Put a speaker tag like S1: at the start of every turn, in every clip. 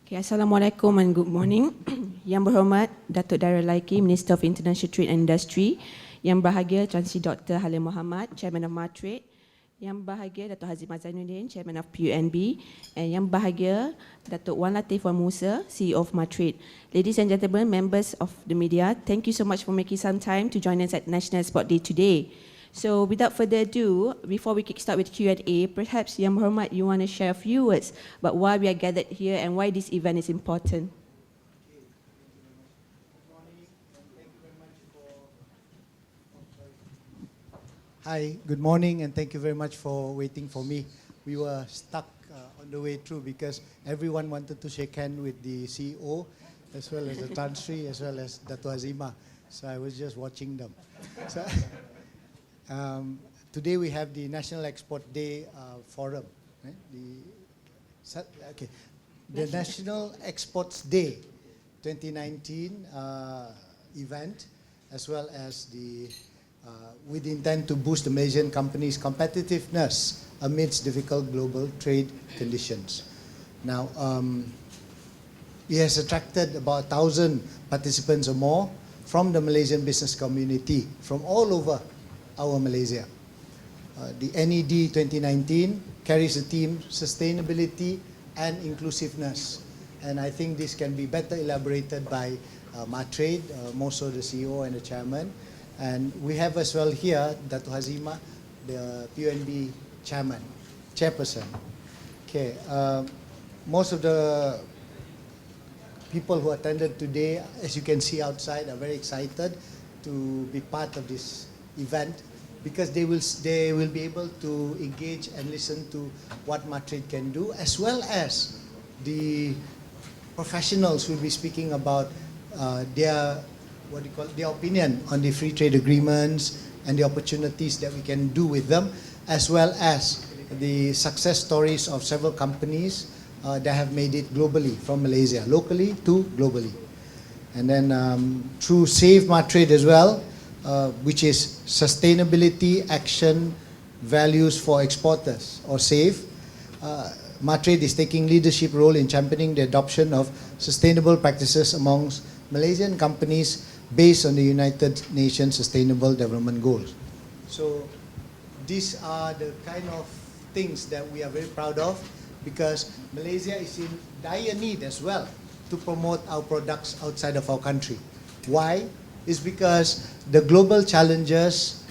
S1: Okay, Assalamualaikum and good morning. Yang berhormat Datuk Darul Laiki, Minister of International Trade and Industry. Yang berbahagia Tuan Sri Dr. Halim Mohamad, Chairman of MATRADE. Yang berbahagia Datuk Haziq Mazainuddin, Chairman of PUNB. And yang berbahagia Datuk Wan Latif Wan Musa, CEO of MATRADE. Ladies and gentlemen, members of the media, thank you so much for making some time to join us at National Export Day today. So without further ado, before we kickstart with Q&A, perhaps Yang Berhormat, you want to share a few words about why we are gathered here and why this event is important.
S2: Hi, good morning and thank you very much for waiting for me. We were stuck on the way through because everyone wanted to shake hands with the CEO as well as the Tan Sri as well as Dato' Azima. So I was just watching them. So, today we have the National Export Day Forum. Right? The National Exports Day 2019 event, as well as the with intent to boost the Malaysian companies' competitiveness amidst difficult global trade conditions. Now, it has attracted about 1,000 participants or more from the Malaysian business community from all over our Malaysia. The NED 2019 carries the theme Sustainability and Inclusiveness. And I think this can be better elaborated by MATRADE, more so the CEO and the Chairman. And we have as well here Dato' Hazima, the PUNB Chairperson. Okay, most of the people who attended today, as you can see outside, are very excited to be part of this event because they will be able to engage and listen to what MATRADE can do, as well as the professionals will be speaking about their opinion on the free trade agreements and the opportunities that we can do with them, as well as the success stories of several companies that have made it globally, from Malaysia, locally to globally. And then through Save MATRADE as well, which is Sustainability Action Values for Exporters, or SAVE. MATRADE is taking leadership role in championing the adoption of sustainable practices amongst Malaysian companies based on the United Nations Sustainable Development Goals. So these are the kind of things that we are very proud of, because Malaysia is in dire need as well to promote our products outside of our country. Why? It's because the global challenges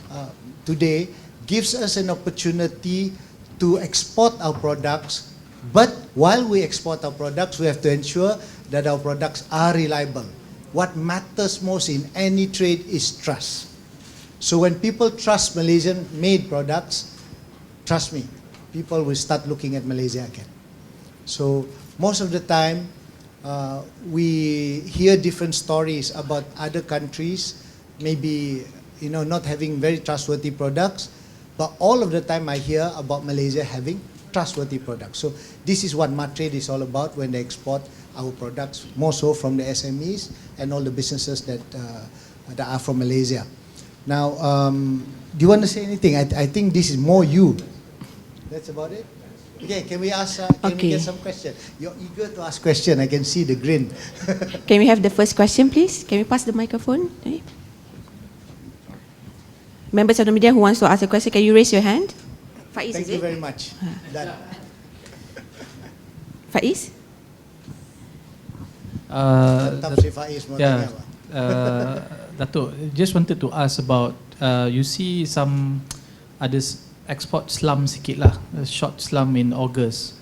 S2: today gives us an opportunity to export our products, but while we export our products, we have to ensure that our products are reliable. What matters most in any trade is trust. So when people trust Malaysian-made products, trust me, people will start looking at Malaysia again. So most of the time, we hear different stories about other countries, maybe not having very trustworthy products, but all of the time I hear about Malaysia having trustworthy products. So this is what MATRADE is all about when they export our products, more so from the SMEs and all the businesses that are from Malaysia. Now, do you want to say anything? I think this is more you. That's about it. Okay, can we ask? Can we get some questions? You're eager to ask questions. I can see the grin.
S1: Can we have the first question, please? Can we pass the microphone? Members of the media who wants to ask a question, can you raise your hand? Faiz,
S2: Thank you very much.
S1: Faiz?
S3: Dato', just wanted to ask about, you see some others export slump sikit lah, a short slump in August.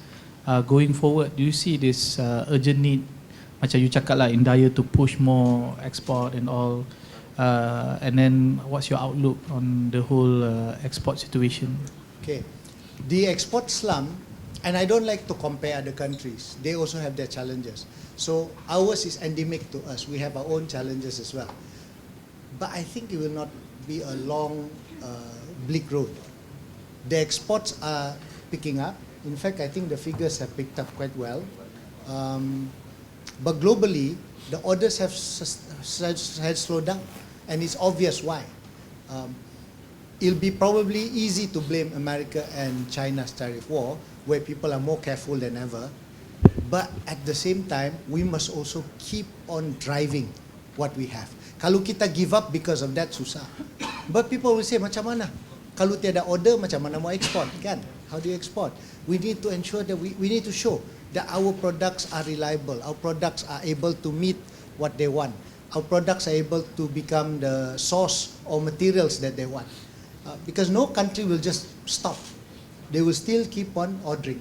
S3: Going forward, do you see this urgent need, macam you cakap lah, in dire to push more export and all, and then what's your outlook on the whole export situation?
S2: Okay, the export slump, and I don't like to compare other countries. They also have their challenges. So ours is endemic to us. We have our own challenges as well. But I think it will not be a long, bleak road. The exports are picking up. In fact, I think the figures have picked up quite well. But globally, the orders have slowed down, and it's obvious why. It'll be probably easy to blame America and China's tariff war, where people are more careful than ever. But at the same time, we must also keep on driving what we have. Kalau kita give up because of that, susah. But people will say, macam mana? Kalau tiada order, macam mana mau export, kan? How do you export? We need to ensure that we need to show that our products are reliable, our products are able to meet what they want, our products are able to become the source or materials that they want. Because no country will just stop. They will still keep on ordering.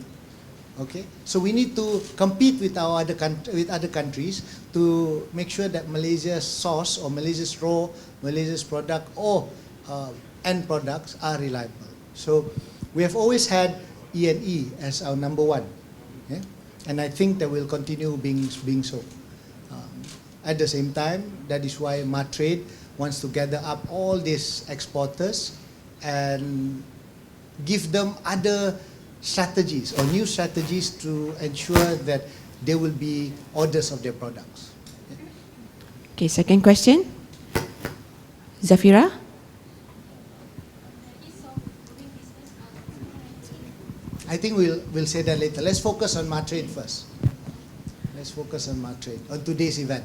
S2: Okay, so we need to compete with our other countries to make sure that Malaysia's source or Malaysia's raw, Malaysia's product or end products are reliable. So we have always had E&E as our number one, yeah? And I think that will continue being so. At the same time, that is why MATRADE wants to gather up all these exporters and give them other strategies or new strategies to ensure that there will be orders of their products.
S1: Okay, second question. Zafira?
S2: I think we'll say that later. Let's focus on MATRADE first. Let's focus on MATRADE, on today's event.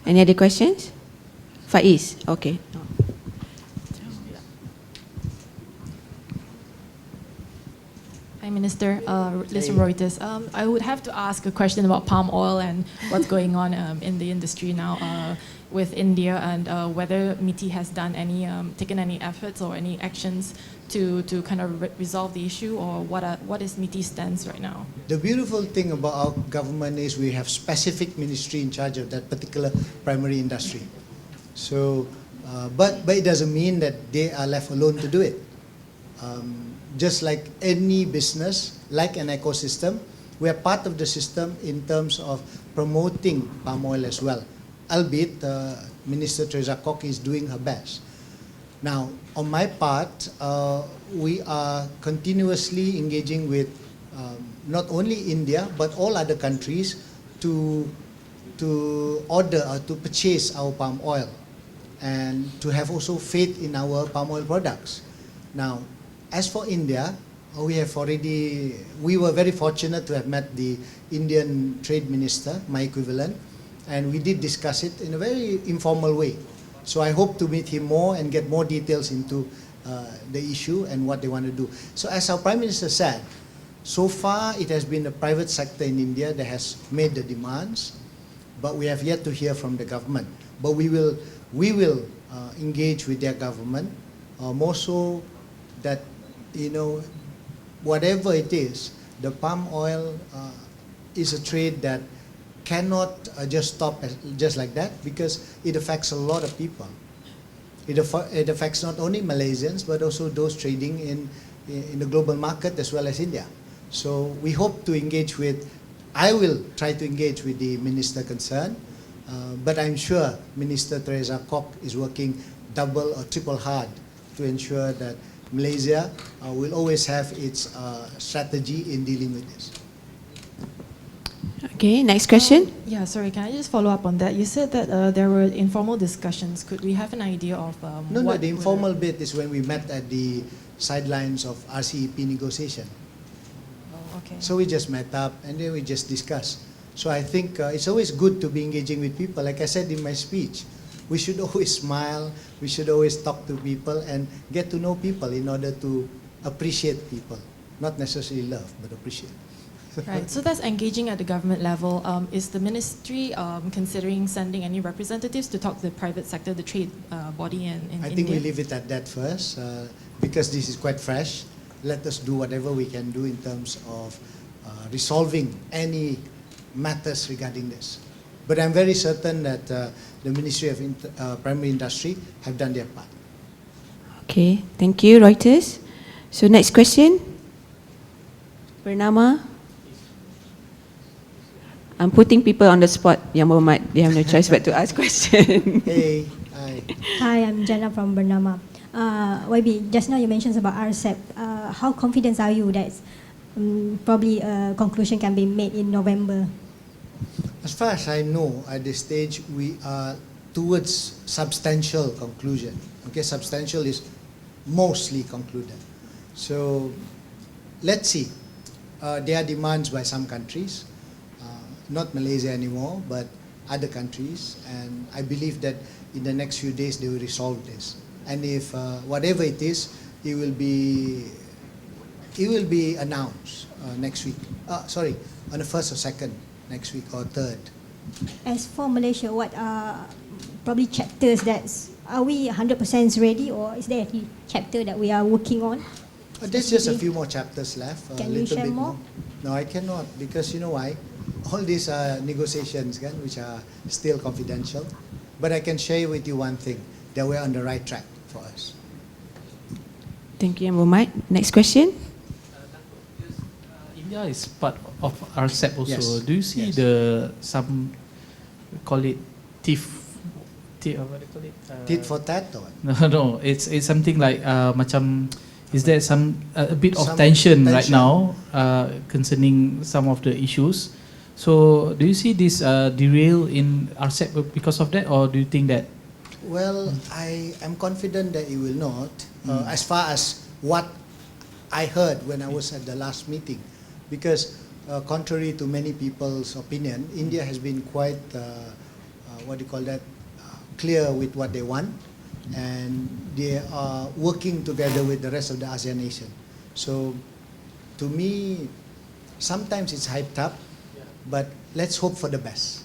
S1: Any other questions? Faiz? Okay. No.
S4: Hi, Minister. Liz from Reuters. I would have to ask a question about palm oil and what's going on in the industry now with India, and whether MITI has done any, taken any efforts or any actions to kind of resolve the issue, or what is MITI's stance right now?
S2: The beautiful thing about our government is we have specific ministry in charge of that particular primary industry. So, but it doesn't mean that they are left alone to do it. Just like any business, like an ecosystem, we are part of the system in terms of promoting palm oil as well. Albeit, Minister Teresa Kok is doing her best. Now, on my part, we are continuously engaging with not only India, but all other countries to order or to purchase our palm oil and to have also faith in our palm oil products. Now, as for India, we were very fortunate to have met the Indian Trade Minister, my equivalent, and we did discuss it in a very informal way. So I hope to meet him more and get more details into the issue and what they want to do. So as our Prime Minister said, so far it has been the private sector in India that has made the demands, but we have yet to hear from the government. But we will engage with their government, more so that, you know, whatever it is, the palm oil is a trade that cannot just stop just like that, because it affects a lot of people. It affects not only Malaysians, but also those trading in the global market as well as India. So we hope to engage with, I will try to engage with the minister concerned, but I'm sure Minister Teresa Kok is working double or triple hard to ensure that Malaysia will always have its strategy in dealing with this.
S1: Okay, next question.
S4: Yeah, sorry, can I just follow up on that? You said that there were informal discussions. Could we have an idea of
S2: No, the informal bit is when we met at the sidelines of RCEP negotiation.
S4: Oh, okay.
S2: So we just met up and then we just discussed. So I think it's always good to be engaging with people. Like I said in my speech, we should always smile, we should always talk to people and get to know people in order to appreciate people. Not necessarily love, but appreciate.
S4: Right, so that's engaging at the government level. Is the ministry considering sending any representatives to talk to the private sector, the trade body in India?
S2: I think we leave it at that first, because this is quite fresh. Let us do whatever we can do in terms of resolving any matters regarding this. But I'm very certain that the Ministry of Primary Industry have done their part.
S1: Okay, thank you, Reuters. So next question. Bernama. I'm putting people on the spot, Yang Muhammad. They have no choice but to ask questions.
S2: Hey, hi.
S5: Hi, I'm Jana from Bernama. YB, just now you mentioned about RCEP. How confident are you that probably a conclusion can be made in November?
S2: As far as I know, at this stage, we are towards substantial conclusion. Okay, substantial is mostly concluded. So let's see. there are demands by some countries, not Malaysia anymore, but other countries, and I believe that in the next few days they will resolve this. And if whatever it is, it will be announced next week. Sorry, on the 1st or 2nd next week or 3rd.
S5: As for Malaysia, what are probably chapters are we 100% ready, or is there any chapter that we are working on?
S2: There's just a few more chapters left.
S5: Can you share more?
S2: No, I cannot, because you know why? All these negotiations, which are still confidential. But I can share with you one thing, that we're on the right track for us.
S1: Thank you, Yang Berhormat. Next question.
S3: India is part of RCEP also.
S2: Yes.
S3: Do you see
S2: Yes.
S3: some call it what they call it?
S2: Tit for tat or what?
S3: No, it's something like macam. Is there a bit of
S2: Some
S3: tension right
S2: tension.
S3: now concerning some of the issues? So do you see this derail in RCEP because of that, or do you think that?
S2: Well, I am confident that it will not, as far as what I heard when I was at the last meeting, because contrary to many people's opinion, India has been quite, clear with what they want, and they are working together with the rest of the ASEAN nation. So, to me, sometimes it's hyped up, but let's hope for the best.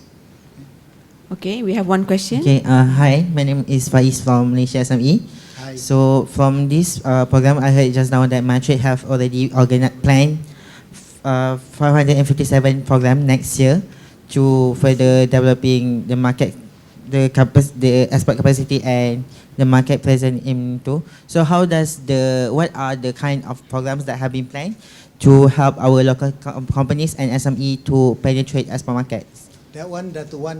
S1: Okay, we have one question.
S6: Okay, hi, my name is Faiz from Malaysia SME.
S2: Hi.
S6: So from this program, I heard just now that MATRADE have already planned 557 program next year to further developing the market, the export capacity and the market present into. So what are the kind of programs that have been planned to help our local companies and SME to penetrate export markets?
S2: That one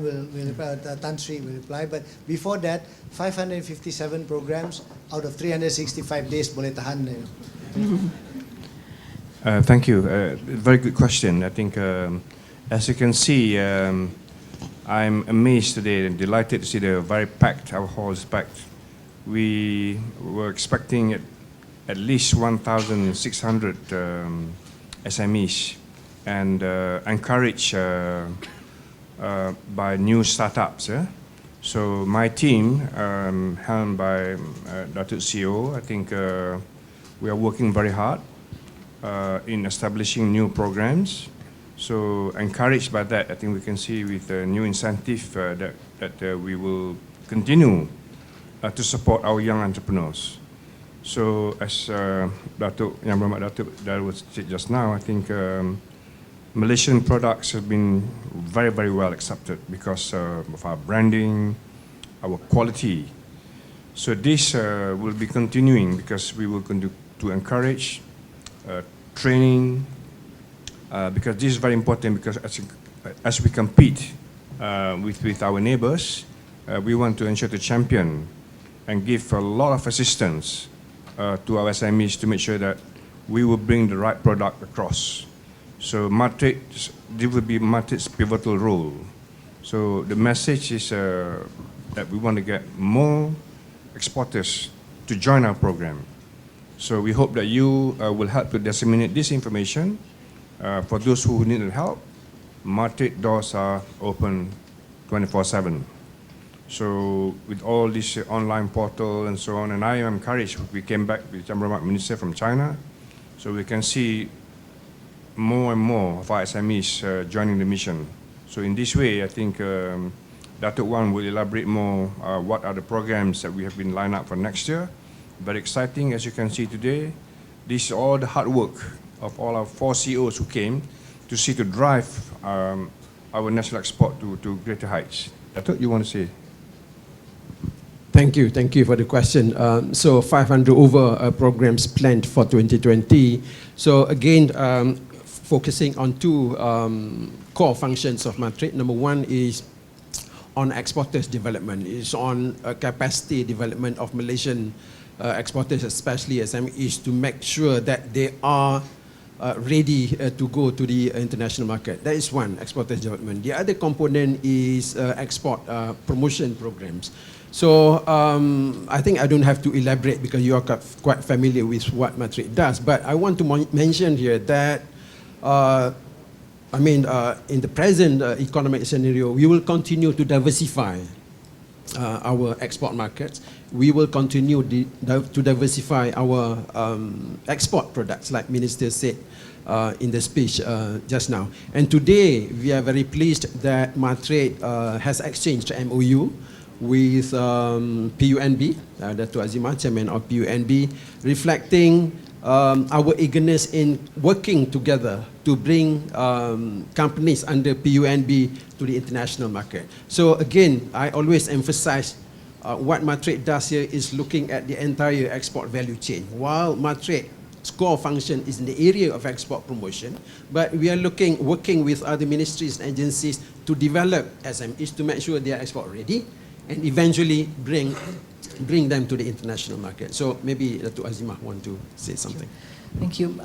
S2: will reply, Tan Sri will reply. But before that, 557 programs out of 365 days boleh tahan.
S7: Thank you. Very good question. I think, as you can see, I'm amazed today and delighted to see the very packed, our hall is packed. We were expecting at least 1,600 SMEs and encouraged by new startups. So my team, helmed by Datuk CEO, I think we are working very hard in establishing new programs. So encouraged by that, I think we can see with the new incentive that we will continue to support our young entrepreneurs. So as Datuk Yang Berhormat Datuk Darul said just now, I think Malaysian products have been very, very well accepted because of our branding, our quality. So this will be continuing because we will continue to encourage training, because this is very important, because as we compete with our neighbors, we want to ensure to champion and give a lot of assistance to our SMEs to make sure that we will bring the right product across. So MATRADE, this will be MATRADE's pivotal role. So the message is that we want to get more exporters to join our program. So we hope that you will help to disseminate this information. For those who need help, MATRADE doors are open 24/7. So with all this online portal and so on, and I am encouraged, we came back with Yang Berhormat Minister from China, so we can see more and more of our SMEs joining the mission. So in this way, I think Datuk Wan will elaborate more what are the programs that we have been lined up for next year. Very exciting, as you can see today. This is all the hard work of all our 4 CEOs who came to see to drive our national export to greater heights. Datuk, you want to say?
S8: Thank you for the question. So 500 over programs planned for 2020. So again, focusing on 2 core functions of MATRADE. Number 1 is on exporters development. It's on capacity development of Malaysian exporters, especially SMEs, to make sure that they are ready to go to the international market. That is one, exporters development. The other component is export promotion programs. So I think I don't have to elaborate because you are quite familiar with what MATRADE does. But I want to mention here that in the present economic scenario, we will continue to diversify our export markets. We will continue to diversify our export products, like Minister said in the speech just now. And today, we are very pleased that MATRADE has exchanged MOU with PUNB, Dato' Azimah, Chairman of PUNB, reflecting our eagerness in working together to bring companies under PUNB to the international market. So again, I always emphasize what MATRADE does here is looking at the entire export value chain. While MATRADE's core function is in the area of export promotion, but we are working with other ministries and agencies to develop SMEs to make sure they are export ready and eventually bring them to the international market. So maybe Dato' Azimah want to say something.
S9: Thank you.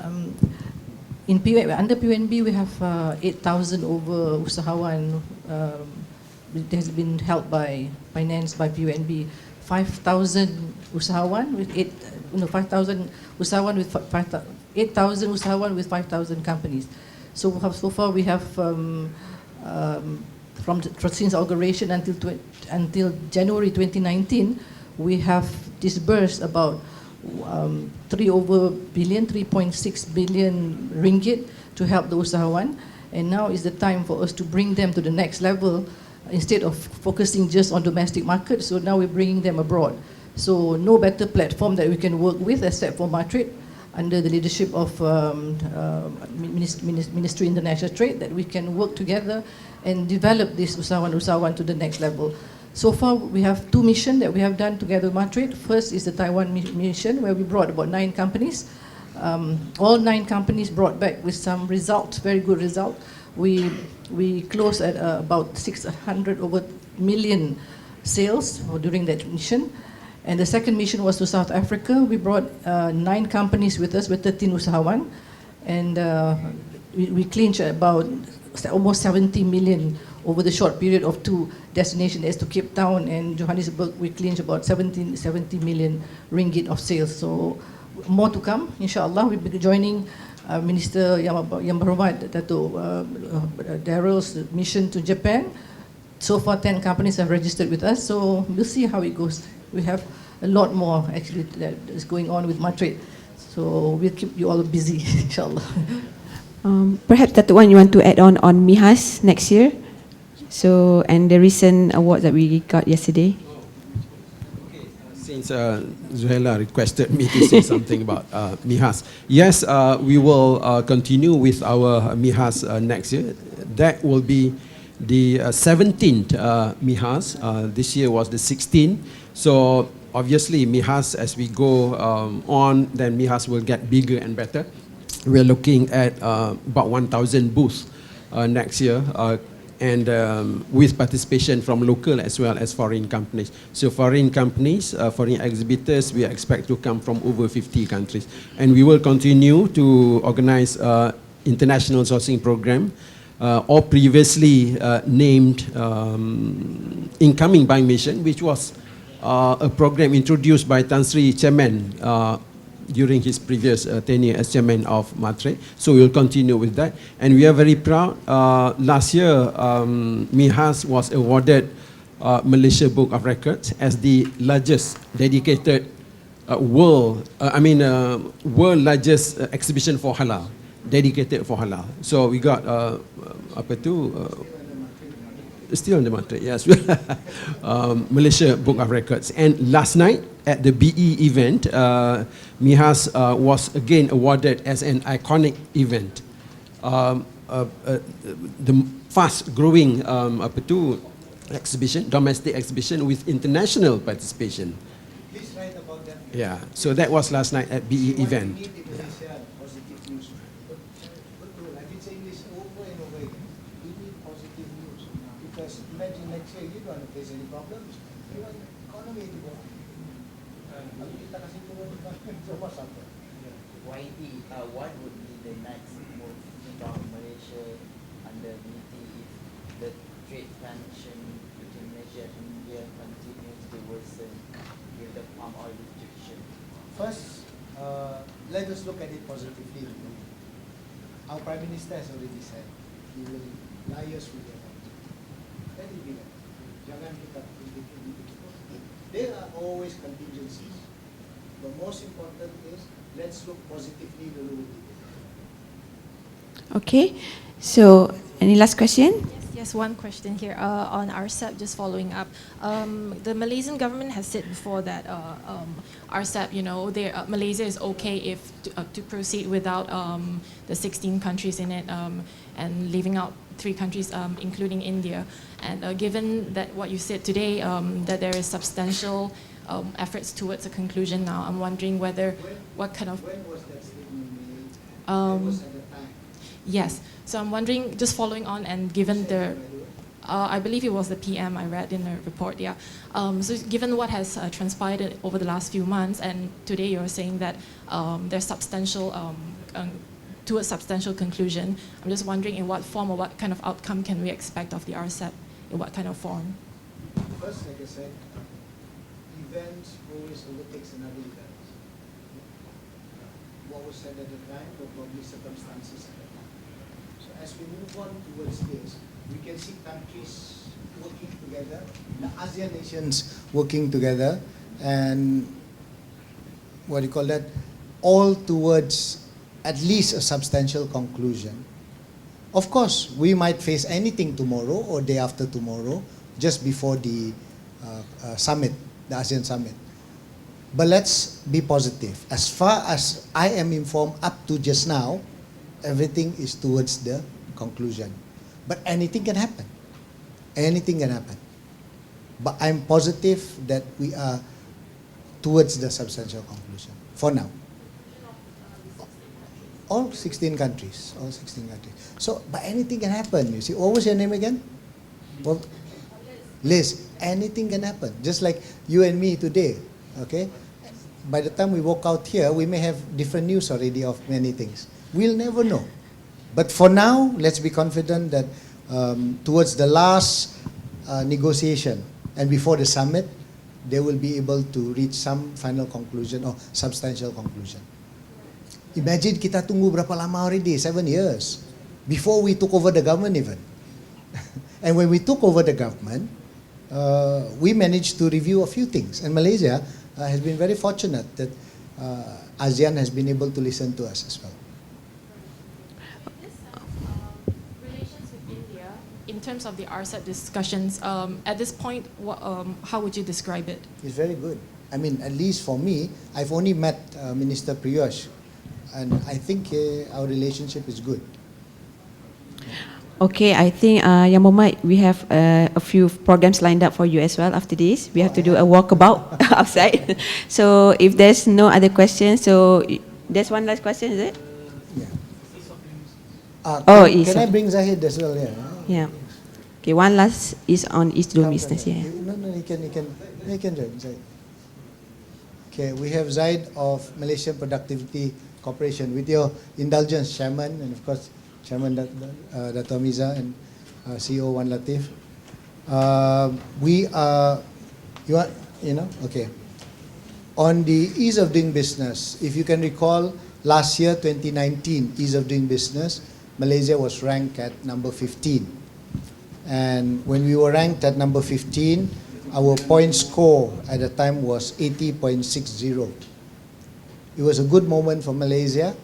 S9: Under PUNB, we have 8,000 over usahawan. It has been held by, financed by PUNB. 5,000 usahawan with 5,000 usahawan with 8,000 usahawan with 5,000 companies. So far we have since inauguration until January 2019, we have disbursed about 3.6 billion ringgit to help the usahawan. And now is the time for us to bring them to the next level instead of focusing just on domestic market. So now we're bringing them abroad. So no better platform that we can work with except for MATRADE under the leadership of Ministry of International Trade, that we can work together and develop this usahawan to the next level. So far, we have 2 missions that we have done together with MATRADE. First is the Taiwan mission, where we brought about 9 companies. All 9 companies brought back with some results, very good result. We closed at about 600 over million sales during that mission. And the second mission was to South Africa. We brought 9 companies with us with 13 usahawan. And we clinched about almost 70 million over the short period of 2 destinations, as to Cape Town and Johannesburg. We clinched about 70 million ringgit of sales. So more to come, inshallah. We'll be joining Minister Yang Berhormat Dato' Darrell's mission to Japan. So far 10 companies have registered with us, so we'll see how it goes. We have a lot more actually that is going on with MATRADE. So we'll keep you all busy, inshallah.
S1: Perhaps Dato' Wan, you want to add on MIHAS next year? So, and the recent award that we got yesterday.
S8: Since Zuhaila requested me to say something about MIHAS. Yes, we will continue with our MIHAS next year. That will be the 17th MIHAS. This year was the 16th. So obviously MIHAS, as we go on, then MIHAS will get bigger and better. We're looking at about 1,000 booths next year. And with participation from local as well as foreign companies. So foreign companies, foreign exhibitors, we expect to come from over 50 countries. And we will continue to organize international sourcing program or previously named Incoming Buying Mission, which was a program introduced by Tan Sri Chairman during his previous tenure as chairman of MATRADE. So we'll continue with that. And we are very proud. Last year, MIHAS was awarded Malaysia Book of Records as the largest dedicated world largest exhibition for halal, dedicated for halal. So we got still on the MATRADE, yes. Malaysia Book of Records. And last night at the BE event, MIHAS was again awarded as an iconic event. The fast-growing exhibition, domestic exhibition with international participation.
S2: Please write about that.
S8: Yeah, so that was last night at BE event.
S6: What would be the next move from Malaysia under MITI if the trade tension between Malaysia and India continues to worsen with the palm oil restriction?
S2: First, let us look at it positively. Our Prime Minister has already said he will liaise with them. Let it be that. Jangan kita there are always contingencies. The most important is let's look positively dulu.
S1: Okay. So, any last question?
S4: Yes, one question here on RCEP, just following up. The Malaysian government has said before that RCEP, Malaysia is okay if to proceed without the 16 countries in it and leaving out 3 countries, including India. And given that what you said today, that there is substantial efforts towards a conclusion now, I'm wondering what kind of...
S2: When was that statement made? When was at the time?
S4: Yes. So I'm wondering, just following on and given the, I believe it was the PM I read in the report, yeah. So given what has transpired over the last few months, and today you're saying that there's substantial, to a substantial conclusion, I'm just wondering in what form or what kind of outcome can we expect of the RCEP, in what kind of form?
S2: First, like I said, events always overtakes another event. What was said at the time were probably circumstances at the time. So as we move on towards this, we can see countries working together, the ASEAN nations working together, and what do you call that? All towards at least a substantial conclusion. Of course, we might face anything tomorrow or day after tomorrow, just before the summit, the ASEAN summit. But let's be positive. As far as I am informed up to just now, everything is towards the conclusion. But anything can happen. Anything can happen. But I'm positive that we are towards the substantial conclusion for now. All 16 countries. All 16 countries. So, but anything can happen. You see, what was your name again? Well, Liz. Anything can happen. Just like you and me today. Okay? By the time we walk out here, we may have different news already of many things. We'll never know. But for now, let's be confident that towards the last negotiation and before the summit, they will be able to reach some final conclusion or substantial conclusion. Imagine kita tunggu berapa lama already, 7 years, before we took over the government even. And when we took over the government, we managed to review a few things. And Malaysia has been very fortunate that ASEAN has been able to listen to us as well.
S4: Relations with India, in terms of the RCEP discussions, at this point, how would you describe it?
S2: It's very good. I mean, at least for me, I've only met Minister Piyush, and I think our relationship is good.
S1: Okay, I think Yang Mohamad, we have a few programs lined up for you as well after this. We have to do a walkabout outside. So if there's no other questions, so there's one last question, is it?
S2: Yeah. Can I bring Zahid as well?
S1: Yeah. Okay, one last is on East Doing Business. Yeah.
S2: No, he can join Zahid. Okay, we have Zaid of Malaysian Productivity Corporation. With your indulgence, Chairman, and of course, Chairman Dato' Miza and CEO Wan Latif. We are, okay. On the ease of doing business, if you can recall, last year, 2019, ease of doing business, Malaysia was ranked at number 15. And when we were ranked at number 15, our point score at the time was 80.60. It was a good moment for Malaysia,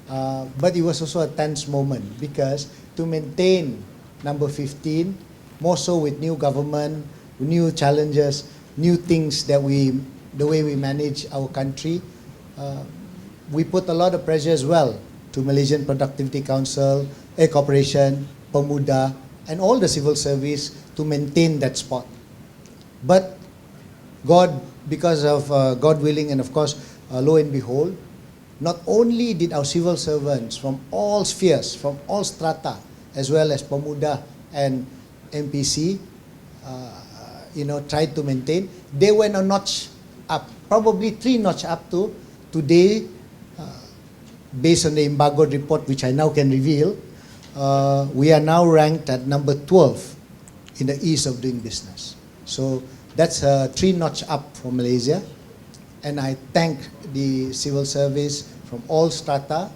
S2: but it was also a tense moment because to maintain number 15, more so with new government, new challenges, new things that the way we manage our country, we put a lot of pressure as well to Malaysian Productivity Council, Corporation, Pemuda, and all the civil service to maintain that spot. But God, because of God willing, and of course, lo and behold, not only did our civil servants from all spheres, from all strata, as well as Pemuda and MPC, tried to maintain, they went a notch up, probably 3 notch up to today, based on the embargoed report, which I now can reveal, we are now ranked at number 12 in the ease of doing business. So that's a 3 notch up for Malaysia. And I thank the civil service from all strata,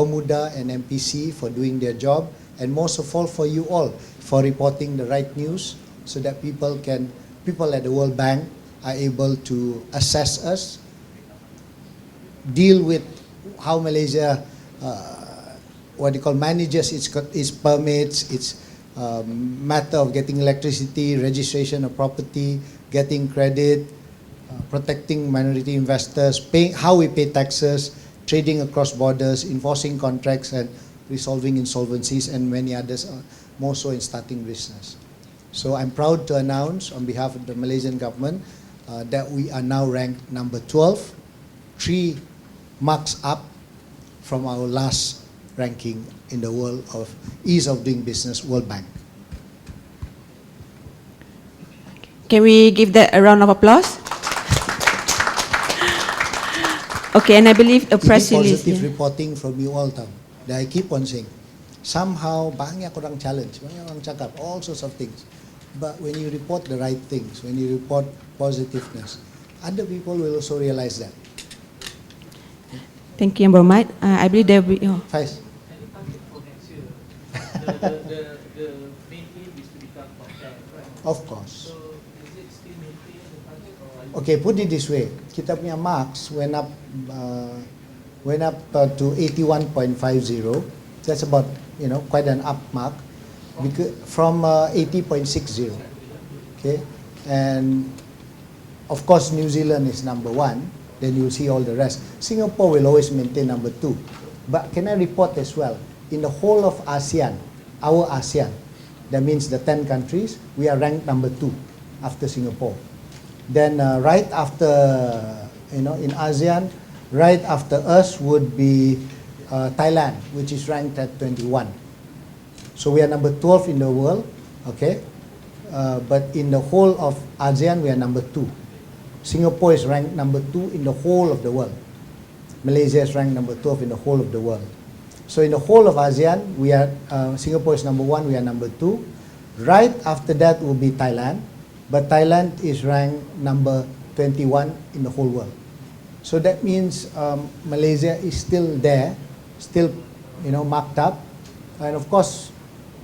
S2: Pemuda and MPC for doing their job, and most of all for you all for reporting the right news so that people at the World Bank are able to assess us, deal with how Malaysia manages its permits, its matter of getting electricity, registration of property, getting credit, protecting minority investors, how we pay taxes, trading across borders, enforcing contracts, and resolving insolvencies, and many others, more so in starting business. So I'm proud to announce on behalf of the Malaysian government that we are now ranked number 12, 3 marks up from our last ranking in the world of ease of doing business, World Bank.
S1: Can we give that a round of applause? Okay, and I believe a press release.
S2: Positive reporting from you all, that I keep on saying. Somehow, banyak orang challenge, banyak orang cakap, all sorts of things. But when you report the right things, when you report positiveness, other people will also realize that.
S1: Thank you, Yang Berhormat. I believe there will be...
S2: Faiz.
S3: The main aim is to become top 10, right?
S2: Of course.
S3: So is it still maintaining the target, or are you...
S2: Okay, put it this way. Kita punya marks went up to 81.50. That's about, quite an up mark from 80.60. Okay, and of course New Zealand is number 1. Then you'll see all the rest. Singapore will always maintain number 2. But can I report as well? In the whole of ASEAN, our ASEAN, that means the 10 countries, we are ranked number 2 after Singapore. Then right after, in ASEAN, right after us would be Thailand, which is ranked at 21. So we are number 12 in the world, okay? But in the whole of ASEAN, we are number 2. Singapore is ranked number 2 in the whole of the world. Malaysia is ranked number 12 in the whole of the world. So in the whole of ASEAN, we are Singapore is number 1, we are number 2. Right after that will be Thailand, but Thailand is ranked number 21 in the whole world. So that means Malaysia is still there, still marked up, and of course,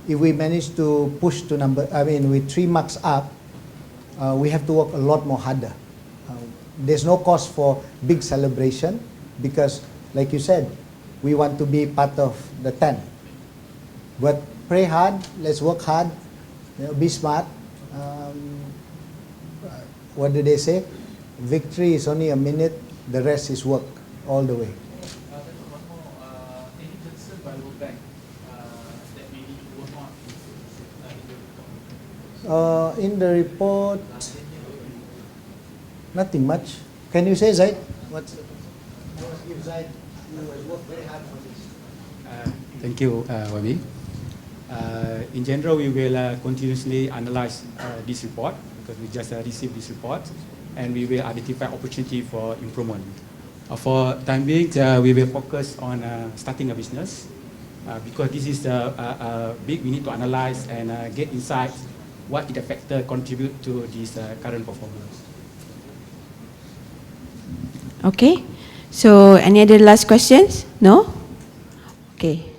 S2: if we manage to push to with 3 marks up, we have to work a lot more harder. There's no cause for big celebration because, like you said, we want to be part of the 10. But pray hard, let's work hard, be smart. What do they say? Victory is only a minute, the rest is work all the way.
S3: One more, any concern by World Bank that maybe you will not in the report?
S2: In the report, nothing much. Can you say, Zaid? Give Zaid, who has worked very hard for this.
S10: Thank you, Wabi. In general, we will continuously analyze this report because we just received this report, and we will identify opportunity for improvement. For time being, we will focus on starting a business because this is big. We need to analyze and get insights what the factor contribute to this current performance.
S1: Okay. So any other last questions? No? Okay.